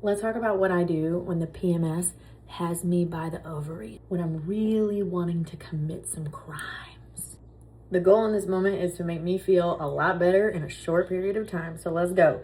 let's talk about what I do when the PMS has me by the ovary, when I'm really wanting to commit some crimes. The goal in this moment is to make me feel a lot better in a short period of time. So let's go.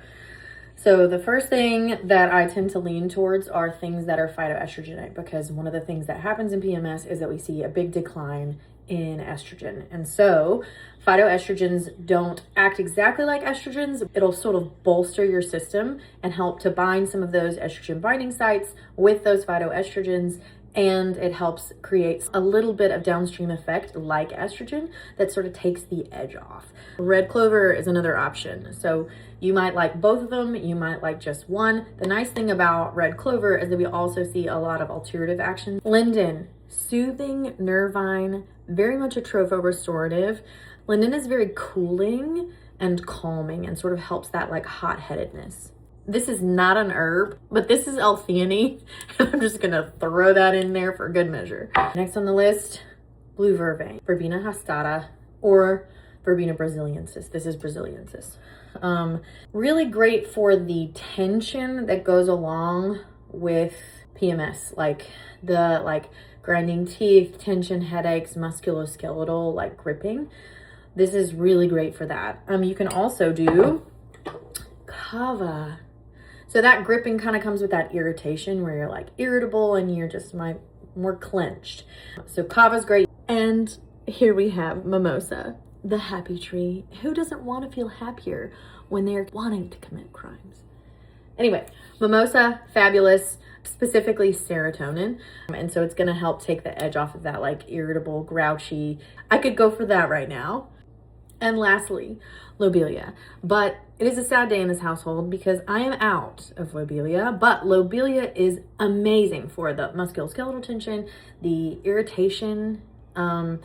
So the first thing that I tend to lean towards are things that are phytoestrogenic, because one of the things that happens in PMS is that we see a big decline in estrogen. And so phytoestrogens don't act exactly like estrogens. It'll sort of bolster your system and help to bind some of those estrogen binding sites with those phytoestrogens. And it helps create a little bit of downstream effect like estrogen that sort of takes the edge off. Red clover is another option. So you might like both of them, you might like just one. The nice thing about red clover is that we also see a lot of alterative action. Linden, soothing, nervine, very much a tropho-restorative. Linden is very cooling and calming and sort of helps that like hot-headedness. This is not an herb, but this is L-theanine. I'm just gonna throw that in there for good measure. Next on the list, blue vervain, Verbena hastata, or Verbena brasiliensis. This is brasiliensis. Really great for the tension that goes along with PMS, like the grinding teeth, tension, headaches, musculoskeletal, like gripping. This is really great for that. You can also do kava. So that gripping kind of comes with that irritation where you're like irritable and you're just more clenched. So kava's great. And here we have mimosa, the happy tree. Who doesn't want to feel happier when they're wanting to commit crimes? Anyway, mimosa, fabulous, specifically serotonin. And so it's going to help take the edge off of that like irritable, grouchy. I could go for that right now. And lastly, lobelia. But it is a sad day in this household because I am out of lobelia, but lobelia is amazing for the musculoskeletal tension, the irritation, and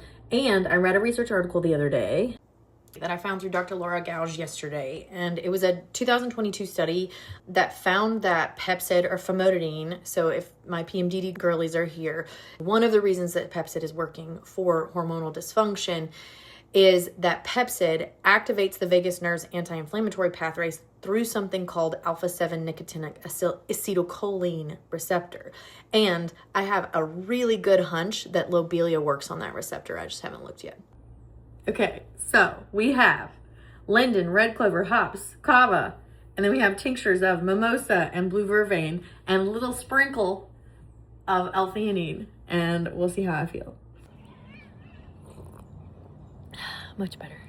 I read a research article the other day that I found through Dr. Laura Gouge yesterday, and it was a 2022 study that found that Pepcid or famotidine, so if my PMDD girlies are here, one of the reasons that Pepcid is working for hormonal dysfunction is that Pepcid activates the vagus nerve's anti-inflammatory pathways through something called alpha-7 nicotinic acetylcholine receptor. And I have a really good hunch that lobelia works on that receptor. I just haven't looked yet. Okay, so we have linden, red clover, hops, kava, and then we have tinctures of mimosa and blue vervain and a little sprinkle of L-theanine, and we'll see how I feel. Much better.